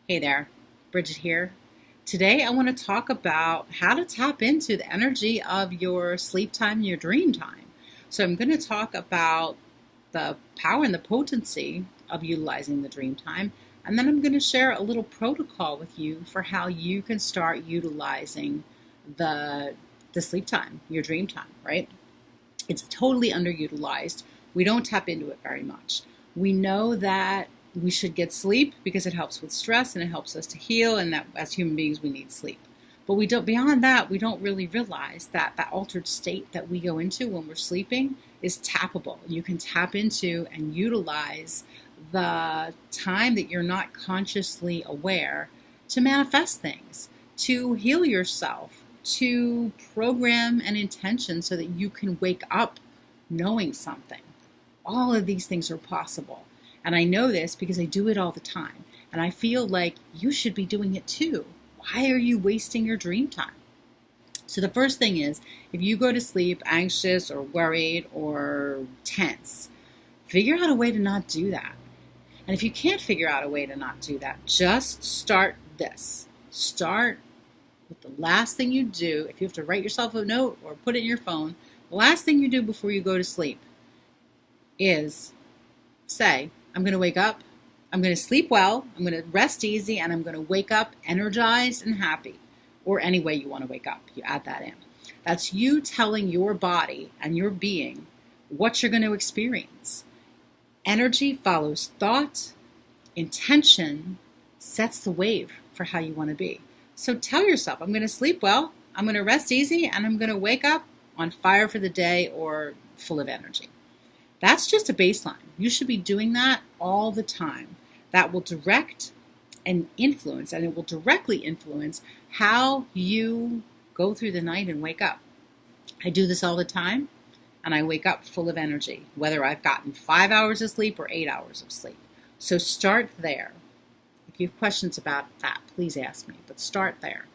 Hey there, Bridget here. Today I want to talk about how to tap into the energy of your sleep time, your dream time. So I'm going to talk about the power and the potency of utilizing the dream time, and then I'm going to share a little protocol with you for how you can start utilizing the the sleep time, your dream time, right? It's totally underutilized. We don't tap into it very much. We know that we should get sleep because it helps with stress and it helps us to heal, and that as human beings we need sleep. But we don't, beyond that, we don't really realize that that altered state that we go into when we're sleeping is tappable. You can tap into and utilize the time that you're not consciously aware to manifest things, to heal yourself, to program an intention so that you can wake up knowing something. All of these things are possible. And I know this because I do it all the time. And I feel like you should be doing it too. Why are you wasting your dream time? So the first thing is, if you go to sleep anxious or worried or tense, figure out a way to not do that. And if you can't figure out a way to not do that, just start this. Start with the last thing you do. If you have to write yourself a note or put it in your phone, the last thing you do before you go to sleep is say, I'm going to wake up, I'm going to sleep well, I'm going to rest easy, and I'm going to wake up energized and happy. Or any way you want to wake up, you add that in. That's you telling your body and your being what you're going to experience. Energy follows thought, intention sets the wave for how you want to be. So tell yourself, I'm going to sleep well, I'm going to rest easy, and I'm going to wake up on fire for the day or full of energy. That's just a baseline. You should be doing that all the time. That will direct and influence, and it will directly influence how you go through the night and wake up. I do this all the time, and I wake up full of energy, whether I've gotten 5 hours of sleep or 8 hours of sleep. So start there. If you have questions about that, please ask me, but start there.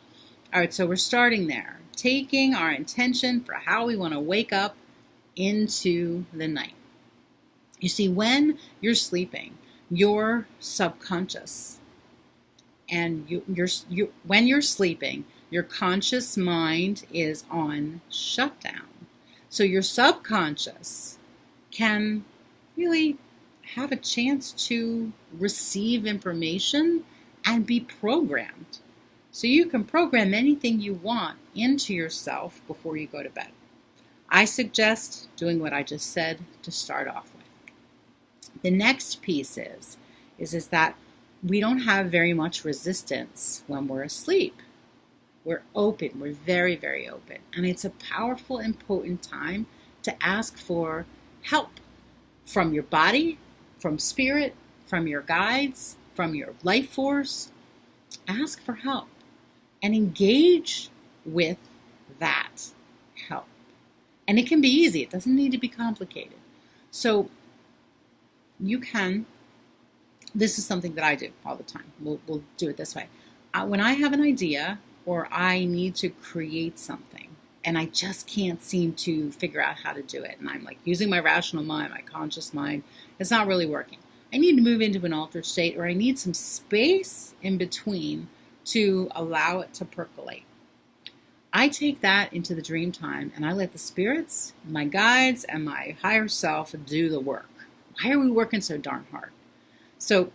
All right, so we're starting there, taking our intention for how we want to wake up into the night. You see, when you're sleeping, your subconscious, and when you're sleeping, your conscious mind is on shutdown. So your subconscious can really have a chance to receive information and be programmed. So you can program anything you want into yourself before you go to bed. I suggest doing what I just said to start off with. The next piece is that we don't have very much resistance when we're asleep. We're open. We're very, very open. And it's a powerful and potent time to ask for help from your body, from spirit, from your guides, from your life force. Ask for help and engage with that help. And it can be easy. It doesn't need to be complicated. So you can, this is something that I do all the time. We'll do it this way. When I have an idea or I need to create something and I just can't seem to figure out how to do it, and I'm like using my rational mind, my conscious mind, it's not really working. I need to move into an altered state, or I need some space in between to allow it to percolate. I take that into the dream time and I let the spirits, my guides, and my higher self do the work. Why are we working so darn hard? So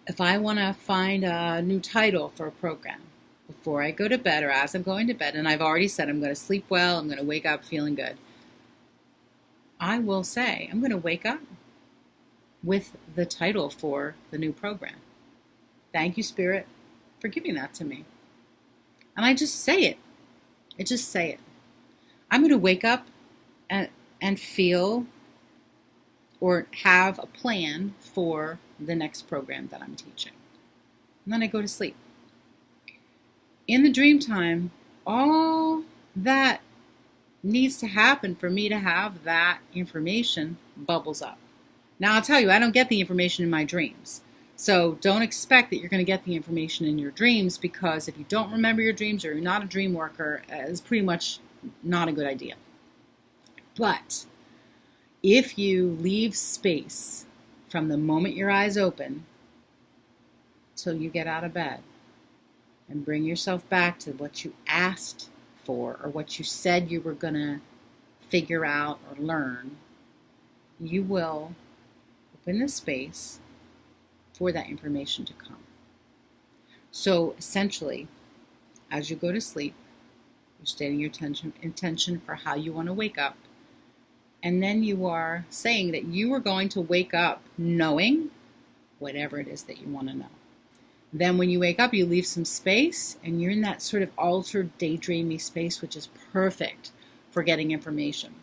if I want to find a new title for a program before I go to bed or as I'm going to bed, and I've already said I'm going to sleep well, I'm going to wake up feeling good, I will say I'm going to wake up with the title for the new program. Thank you, Spirit, for giving that to me. And I just say it. I just say it. I'm going to wake up and feel or have a plan for the next program that I'm teaching. And then I go to sleep. In the dream time, all that needs to happen for me to have that information bubbles up. Now, I'll tell you, I don't get the information in my dreams. So don't expect that you're going to get the information in your dreams, because if you don't remember your dreams or you're not a dream worker, it's pretty much not a good idea. But if you leave space from the moment your eyes open till you get out of bed and bring yourself back to what you asked for or what you said you were going to figure out or learn, you will open the space for that information to come. So essentially, as you go to sleep, you're stating your intention for how you want to wake up. And then you are saying that you are going to wake up knowing whatever it is that you want to know. Then when you wake up, you leave some space and you're in that sort of altered, daydreamy space, which is perfect for getting information.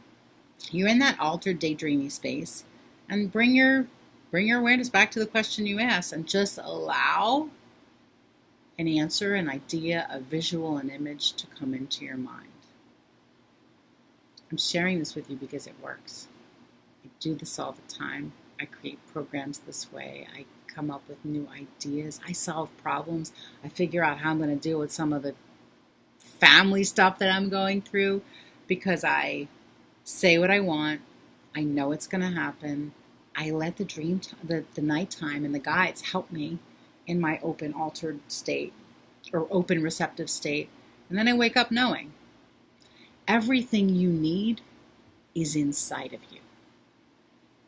You're in that altered, daydreamy space and bring your awareness back to the question you asked and just allow an answer, an idea, a visual, an image to come into your mind. I'm sharing this with you because it works. I do this all the time. I create programs this way. I come up with new ideas. I solve problems. I figure out how I'm going to deal with some of the family stuff that I'm going through because I say what I want. I know it's going to happen. I let the nighttime and the guides help me in my open, altered state or open, receptive state. And then I wake up knowing everything you need is inside of you.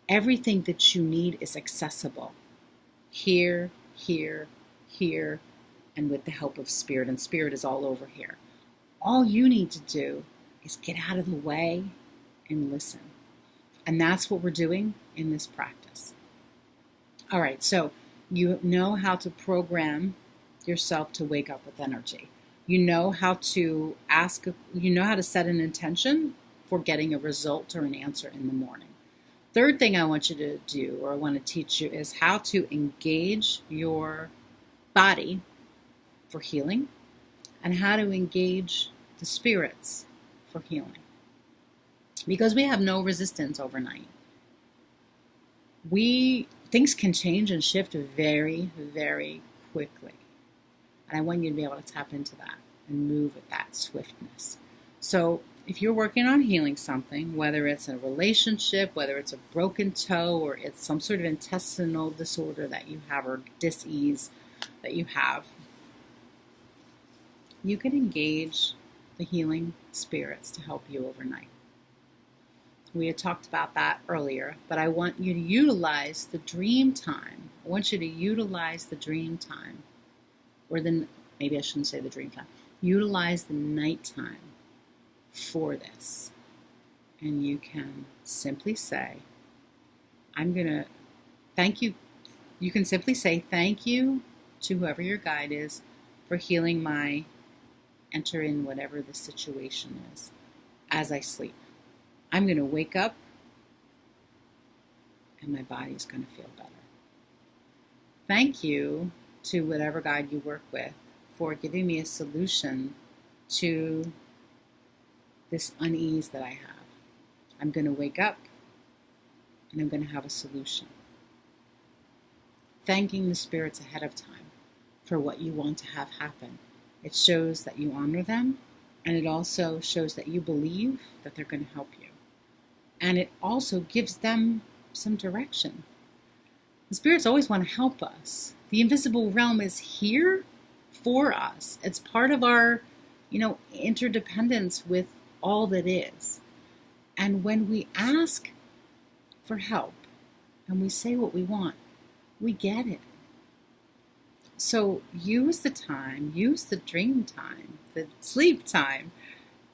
Everything that you need is accessible here, here, here, and with the help of Spirit. And Spirit is all over here. All you need to do is get out of the way and listen. And that's what we're doing in this practice. All right, so you know how to program yourself to wake up with energy. You know how to set an intention for getting a result or an answer in the morning. Third thing I want you to do, or I want to teach you, is how to engage your body for healing and how to engage the spirits for healing. Because we have no resistance overnight. Things can change and shift very, very quickly. And I want you to be able to tap into that and move with that swiftness. So if you're working on healing something, whether it's a relationship, whether it's a broken toe, or it's some sort of intestinal disorder that you have or dis-ease that you have, you can engage the healing spirits to help you overnight. We had talked about that earlier, but I want you to utilize the dream time. I want you to utilize the dream time, maybe I shouldn't say the dream time. Utilize the nighttime for this. And you can simply say, I'm going to thank you. You can simply say thank you to whoever your guide is for healing enter in whatever the situation is as I sleep. I'm going to wake up and my body is going to feel better. Thank you to whatever guide you work with for giving me a solution to this unease that I have. I'm going to wake up and I'm going to have a solution. Thanking the spirits ahead of time for what you want to have happen. It shows that you honor them, and it also shows that you believe that they're going to help you. And it also gives them some direction. The spirits always want to help us. The invisible realm is here for us. It's part of our, interdependence with all that is. And when we ask for help and we say what we want, we get it. So use the time, use the dream time, the sleep time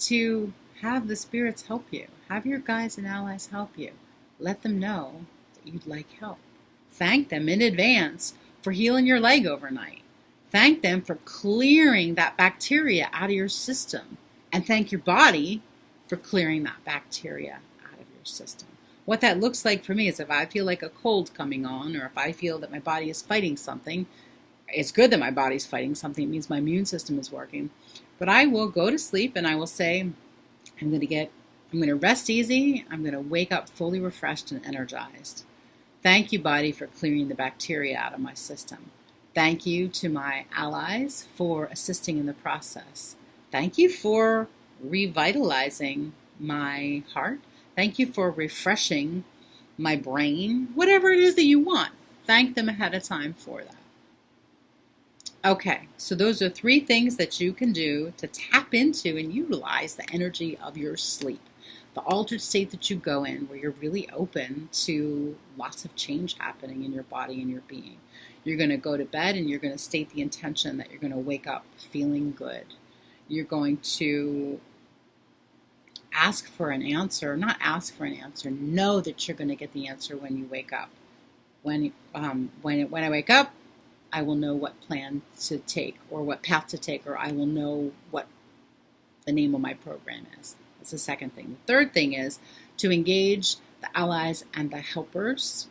to have the spirits help you. Have your guides and allies help you. Let them know that you'd like help. Thank them in advance for healing your leg overnight. Thank them for clearing that bacteria out of your system. And thank your body for clearing that bacteria out of your system. What that looks like for me is if I feel like a cold coming on, or if I feel that my body is fighting something, it's good that my body's fighting something. It means my immune system is working. But I will go to sleep and I will say, I'm going to rest easy. I'm going to wake up fully refreshed and energized. Thank you, body, for clearing the bacteria out of my system. Thank you to my allies for assisting in the process. Thank you for revitalizing my heart. Thank you for refreshing my brain. Whatever it is that you want, thank them ahead of time for that. Okay, so those are 3 things that you can do to tap into and utilize the energy of your sleep. The altered state that you go in, where you're really open to lots of change happening in your body and your being. You're going to go to bed and you're going to state the intention that you're going to wake up feeling good. You're going to ask for an answer, not ask for an answer, know that you're going to get the answer when you wake up. When I wake up, I will know what plan to take or what path to take, or I will know what the name of my program is. That's the second thing. The third thing is to engage the allies and the helpers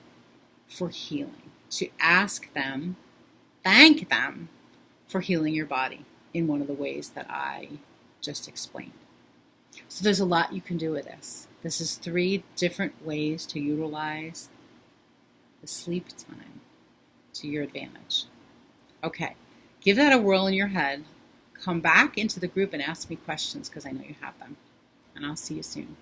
for healing, to ask them, thank them for healing your body in one of the ways that I just explained. So there's a lot you can do with this. This is 3 different ways to utilize the sleep time to your advantage. Okay, give that a whirl in your head. Come back into the group and ask me questions because I know you have them. And I'll see you soon.